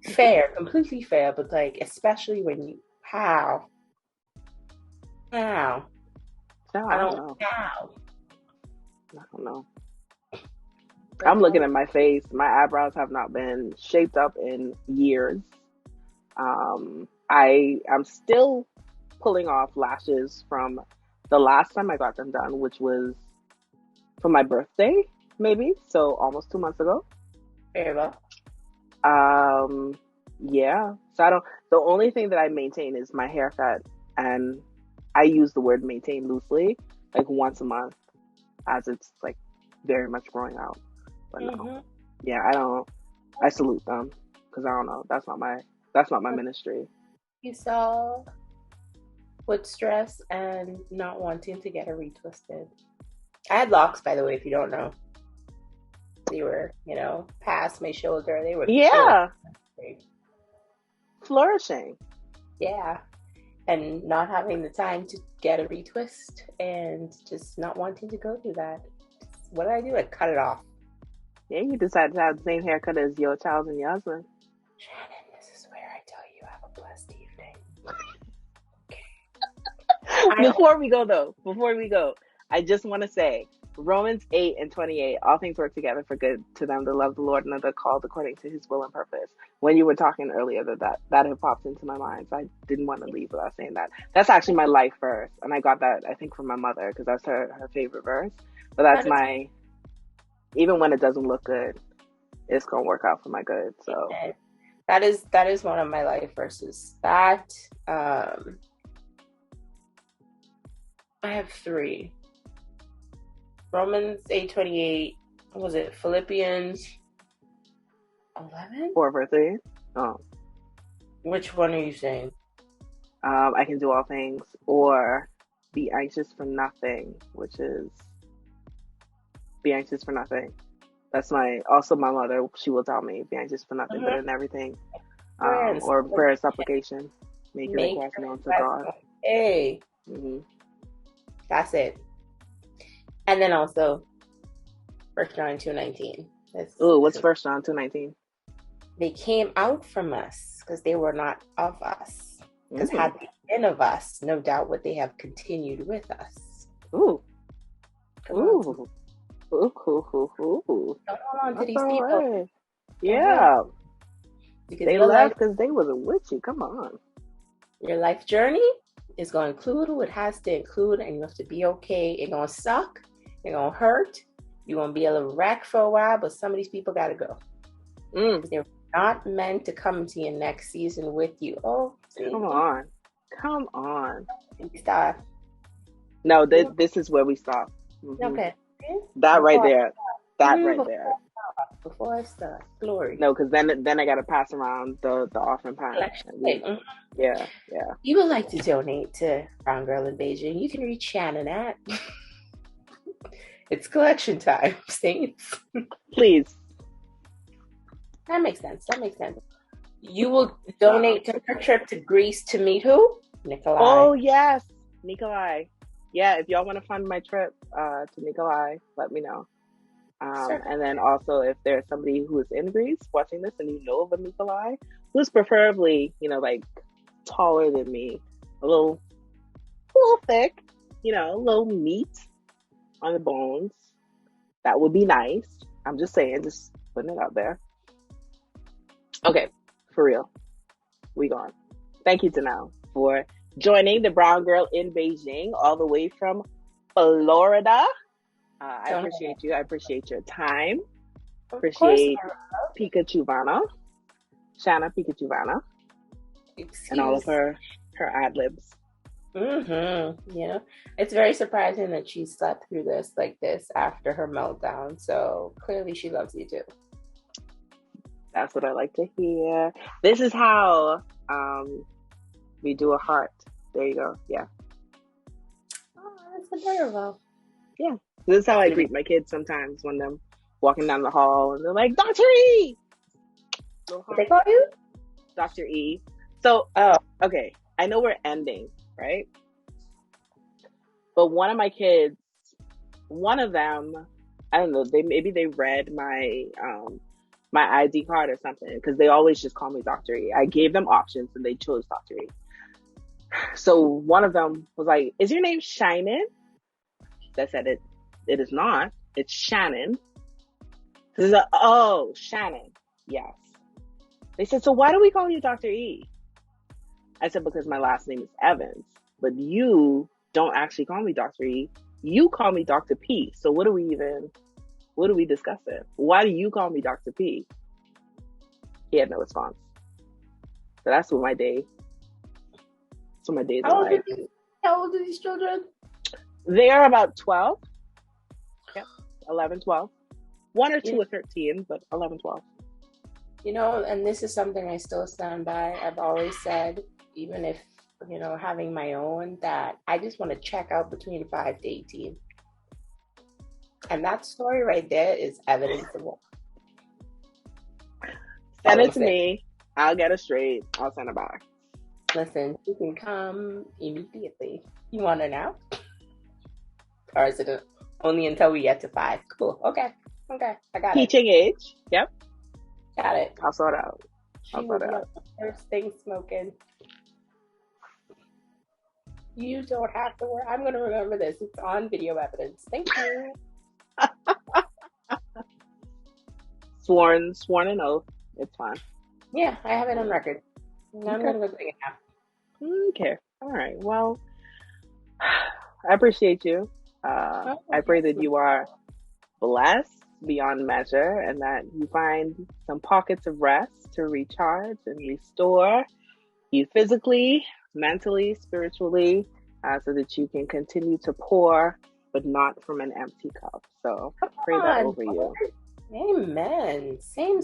Fair, completely fair, but especially when you how? I don't know. How? I don't know. I'm looking at my face. My eyebrows have not been shaped up in years. I am still pulling off lashes from the last time I got them done, which was for my birthday, maybe. So almost 2 months ago. Very well. Yeah. So the only thing that I maintain is my haircut, and I use the word maintain loosely, once a month, as it's very much growing out. But no, yeah, I salute them because I don't know. That's not my ministry. You saw foot stress and not wanting to get it retwisted. I had locks, by the way, if you don't know. They were, past my shoulder. They were flourishing. Yeah. And not having the time to get a retwist and just not wanting to go through that. What did I do? I cut it off. Yeah, you decided to have the same haircut as your child and your husband. Shannon, this is where I tell you have a blessed evening. Before we go, I just want to say Romans 8:28, all things work together for good to them that love the Lord and are called according to his will and purpose. When you were talking earlier, that had popped into my mind, so I didn't want to leave without saying that. That's actually my life verse, and I got that, I think, from my mother, because that's her favorite verse. But that's my, even when it doesn't look good, it's going to work out for my good, so. That is one of my life verses. That, I have 3. Romans 8:28. What was it? Philippians 11? 4:3. Oh. Which one are you saying? I can do all things, or be anxious for nothing, which is be anxious for nothing. That's my mother. She will tell me, be anxious for nothing, but in everything, or prayer supplication, make your request known to God. Hey. Mm-hmm. That's it. And then also 1 John 2:19. Ooh, what's 1 John 2:19? They came out from us because they were not of us. Because had they been of us, no doubt would they have continued with us. Ooh. Ooh. Ooh. Don't hold on to these people. Right. Yeah. Because they left because they wasn't with you. Come on. Your life journey is going to include what it has to include, and you have to be okay. It's going to suck. It's going to hurt. You're going to be a little wreck for a while, but some of these people got to go. They're not meant to come to your next season with you. Oh, see? Come on. Stop. No, this is where we stop. Mm-hmm. Okay. That right there. Before I start, glory. No, because then I got to pass around the offering pan. Yeah. You would like to donate to Brown Girl in Beijing? You can reach Shannon at. It's collection time, Saints. Please. That makes sense. You will donate to her trip to Greece to meet who? Nikolai. Oh, yes. Nikolai. Yeah, if y'all want to fund my trip to Nikolai, let me know. And then also, if there's somebody who is in Greece watching this and you know of a Nikolai, who's preferably, like taller than me, a little thick, a little meat on the bones, that would be nice. I'm just saying, just putting it out there. Okay, for real. We gone. Thank you, Danelle, for joining the Brown Girl in Beijing, all the way from Florida. I appreciate you. I appreciate your time. Appreciate PikaChuVanna, Shanna PikaChuVanna, and all of her ad libs. It's very surprising that she slept through this like this after her meltdown. So clearly, she loves you too. That's what I like to hear. This is how we do a heart. There you go. Yeah. Oh, that's adorable. Yeah. This is how I greet my kids sometimes when I'm walking down the hall and they're like, Dr. E! What they call you? Dr. E. So, okay. I know we're ending, right? But one of my kids, one of them, I don't know, maybe they read my ID card or something, because they always just call me Dr. E. I gave them options and they chose Dr. E. So one of them was like, is your name Shannon? I said it is not. It's Shannon. They said, oh, Shannon. Yes. They said, so why do we call you Dr. E? I said, because my last name is Evans, but you don't actually call me Dr. E. You call me Dr. P. So what are we discussing? Why do you call me Dr. P? He had no response. So that's what my day. So my days are like. How old are these children? They are about 12. Yep. 11, 12. One or two are 13, but 11, 12. And this is something I still stand by. I've always said, even if, having my own, that I just want to check out between 5 to 18. And that story right there is evidence of what. Send it to me. I'll get it straight. I'll send it back. Listen, you can come immediately. You want her now? Or is it only until we get to 5? Cool. Okay. Okay, I got Teaching age. Yep. it. Got it. I'll sort out. She will be the first thing smoking. You don't have to worry. I'm going to remember this. It's on video evidence. Thank you. Sworn an oath. It's fine. Yeah, I have it on record. I'm going to go take it now. Okay. All right. Well, I appreciate you. I pray that you are blessed beyond measure and that you find some pockets of rest to recharge and restore you physically, mentally, spiritually, so that you can continue to pour, but not from an empty cup. So I pray that over you. Amen. Same.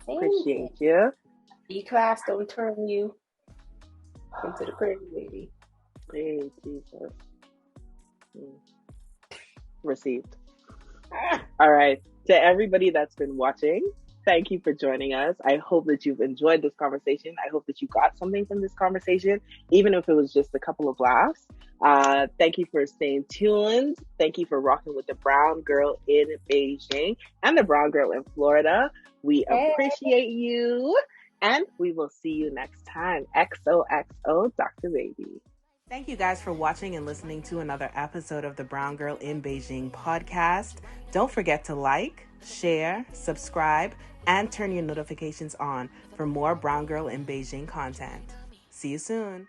Appreciate you. E-class don't turn you into the crazy lady. Hey, Jesus. Received. All right. To everybody that's been watching, thank you for joining us. I hope that you've enjoyed this conversation. I hope that you got something from this conversation, even if it was just a couple of laughs. Thank you for staying tuned. Thank you for rocking with the brown girl in Beijing and the brown girl in Florida. We appreciate you, and we will see you next time. XOXO, Dr. Baby. Thank you guys for watching and listening to another episode of the Brown Girl in Beijing podcast. Don't forget to like, share, subscribe, and turn your notifications on for more Brown Girl in Beijing content. See you soon.